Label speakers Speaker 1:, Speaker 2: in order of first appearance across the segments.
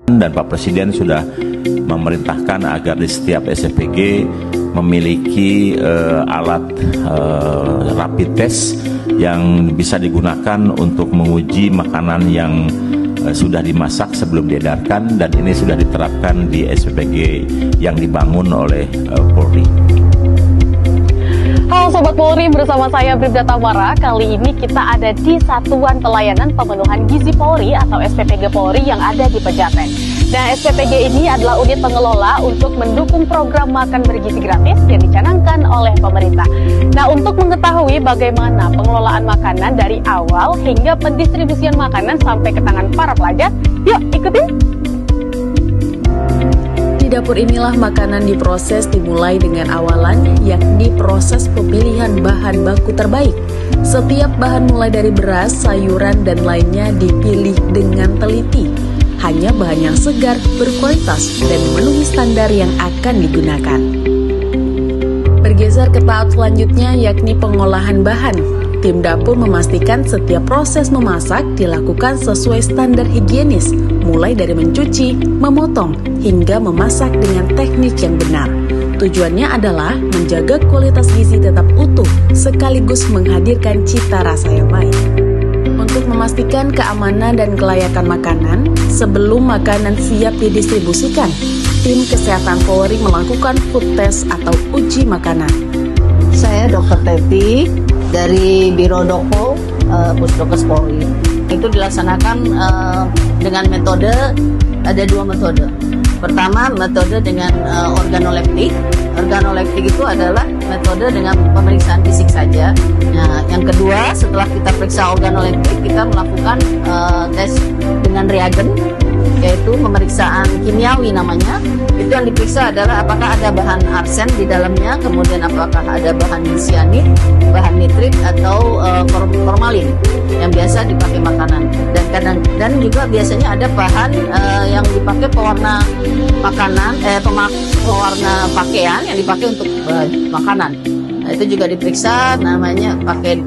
Speaker 1: Dan Pak Presiden sudah memerintahkan agar di setiap SPPG memiliki alat rapid test yang bisa digunakan untuk menguji makanan yang sudah dimasak sebelum diedarkan, dan ini sudah diterapkan di SPPG yang dibangun oleh Polri.
Speaker 2: Halo Sobat Polri, bersama saya Bribda Tamara. Kali ini kita ada di Satuan Pelayanan Pemenuhan Gizi Polri atau SPPG Polri yang ada di Pejaten. Nah, SPPG ini adalah unit pengelola untuk mendukung program makan bergizi gratis yang dicanangkan oleh pemerintah. Nah, untuk mengetahui bagaimana pengelolaan makanan dari awal hingga pendistribusian makanan sampai ke tangan para pelajar, yuk ikutin!
Speaker 3: Di dapur inilah makanan diproses dimulai dengan awalan, yakni proses pemilihan bahan baku terbaik. Setiap bahan mulai dari beras, sayuran, dan lainnya dipilih dengan teliti. Hanya bahan yang segar, berkualitas, dan memenuhi standar yang akan digunakan. Bergeser ke tahap selanjutnya, yakni pengolahan bahan. Tim dapur memastikan setiap proses memasak dilakukan sesuai standar higienis, mulai dari mencuci, memotong, hingga memasak dengan teknik yang benar. Tujuannya adalah menjaga kualitas gizi tetap utuh, sekaligus menghadirkan cita rasa yang baik. Untuk memastikan keamanan dan kelayakan makanan, sebelum makanan siap didistribusikan, tim kesehatan Polri melakukan food test atau uji makanan.
Speaker 4: Saya Dr. Teti dari Biro Doko Pusdokes Polri. Itu dilaksanakan dengan metode, ada dua metode. Pertama, metode dengan organoleptik. Organoleptik itu adalah metode dengan pemeriksaan fisik saja. Nah, yang kedua, setelah kita periksa organoleptik, kita melakukan tes dengan reagen, yaitu pemeriksaan kimiawi namanya. Itu yang diperiksa adalah apakah ada bahan arsen di dalamnya, kemudian apakah ada bahan sianid, bahan nitrit, atau formalin yang biasa dipakai makanan. Dan juga biasanya ada bahan yang dipakai pewarna makanan, pewarna pakaian yang dipakai untuk makanan. Nah, itu juga diperiksa, namanya pakai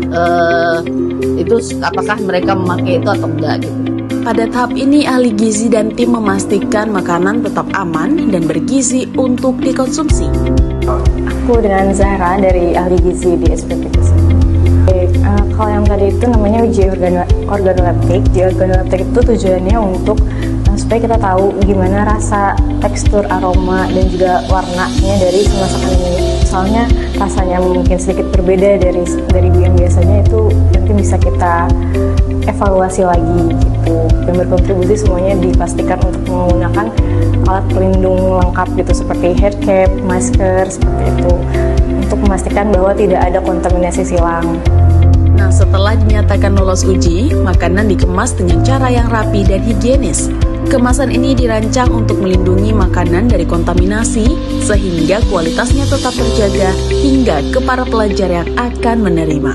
Speaker 4: itu apakah mereka memakai itu atau enggak gitu.
Speaker 3: Pada tahap ini, ahli gizi dan tim memastikan makanan tetap aman dan bergizi untuk dikonsumsi.
Speaker 5: Aku dengan Zahra dari ahli gizi di SPPG. Kalau yang tadi itu namanya uji organoleptik. Uji organoleptik itu tujuannya untuk supaya kita tahu gimana rasa, tekstur, aroma, dan juga warnanya dari si masakan ini. Soalnya rasanya mungkin sedikit berbeda dari yang biasanya, itu nanti bisa kita evaluasi lagi gitu. Dan berkontribusi semuanya dipastikan untuk menggunakan alat pelindung lengkap gitu, seperti head cap, masker, seperti itu, untuk memastikan bahwa tidak ada kontaminasi silang.
Speaker 3: Nah, setelah dinyatakan lolos uji, makanan dikemas dengan cara yang rapi dan higienis. Kemasan ini dirancang untuk melindungi makanan dari kontaminasi, sehingga kualitasnya tetap terjaga hingga ke para pelajar yang akan menerima.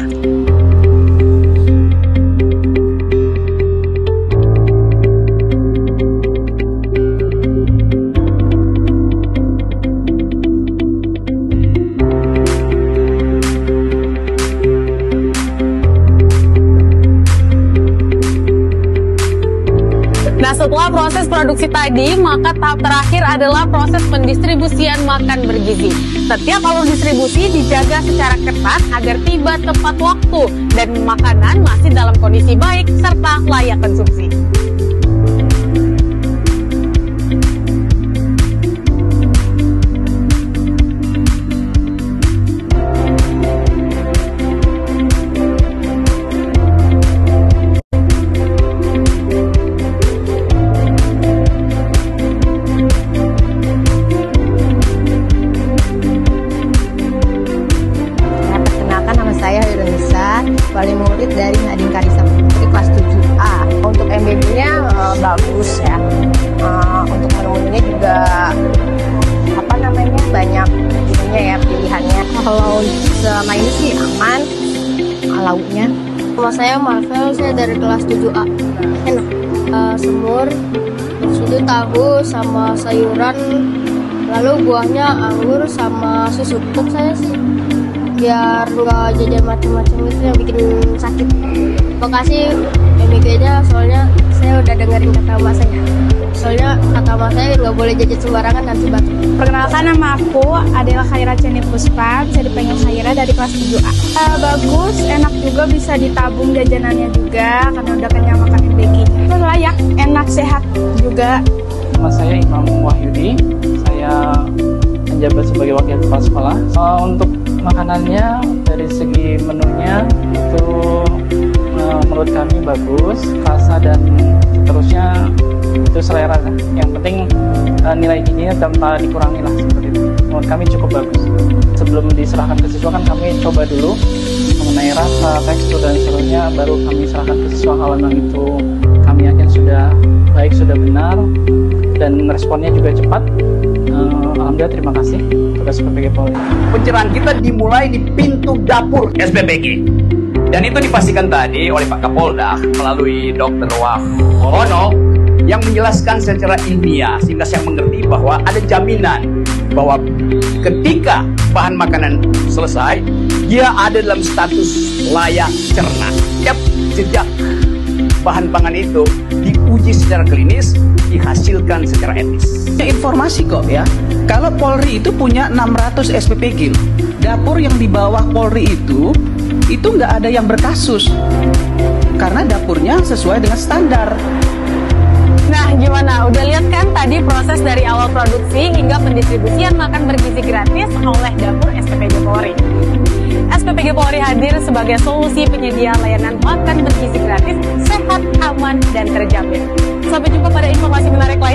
Speaker 2: Nah, setelah proses produksi tadi, maka tahap terakhir adalah proses pendistribusian makan bergizi. Setiap alur distribusi dijaga secara ketat agar tiba tepat waktu dan makanan masih dalam kondisi baik serta layak konsumsi.
Speaker 6: Wali murid dari Nadine Karisa Putri kelas 7A. Untuk MBB-nya bagus ya. Untuk menu-menunya juga banyak ininya ya, pilihannya. Kalau selama ini sih aman lauknya.
Speaker 7: Nama saya Marvel, saya dari kelas 7A. Enak. Semur, sudu tahu sama sayuran, lalu buahnya anggur sama susu. Untuk saya sih biar nggak jajan macam-macam itu yang bikin sakit. Makasih MBG-nya, soalnya saya udah dengerin kata mas saya. Soalnya kata masnya nggak boleh jajan sembarangan nanti batuk.
Speaker 8: Perkenalkan, nama aku adalah Khaira Ceni Puspa, bisa dipanggil Khaira, dari kelas 7A. Bagus, enak juga, bisa ditabung jajanannya juga karena udah kenyang makan MBG. Terus layak, enak, sehat juga.
Speaker 9: Nama saya Imam Wahyudi, saya menjabat sebagai wakil kepala sekolah. Untuk makanannya dari segi menunya itu menurut kami bagus, rasa dan seterusnya itu selera. Yang penting nilai gizinya tanpa dikurangi lah, seperti itu. Menurut kami cukup bagus. Sebelum diserahkan ke siswa kan kami coba dulu mengenai rasa, tekstur dan seterusnya, baru kami serahkan ke siswa. Kalau memang itu kami yakin sudah baik, sudah benar, dan responnya juga cepat. Alhamdulillah, terima kasih kepada SPPG Polri.
Speaker 10: Pencerahan kita dimulai di pintu dapur SPPG. Dan itu dipastikan tadi oleh Pak Kapolda melalui Dr. Wahono yang menjelaskan secara ilmiah sehingga saya mengerti bahwa ada jaminan bahwa ketika bahan makanan selesai, dia ada dalam status layak cerna. Setiap jejak bahan pangan itu diuji secara klinis, dihasilkan secara etis.
Speaker 11: Informasi kok ya, kalau Polri itu punya 600 SPPG. Dapur yang di bawah Polri itu nggak ada yang berkasus karena dapurnya sesuai dengan standar.
Speaker 2: Nah, gimana? Udah lihat kan tadi proses dari awal produksi hingga pendistribusian makan bergizi gratis oleh dapur SPPG Polri. SPPG Polri hadir sebagai solusi penyedia layanan makan bergizi gratis, sehat, aman, dan terjamin. Sampai jumpa pada informasi menarik lain.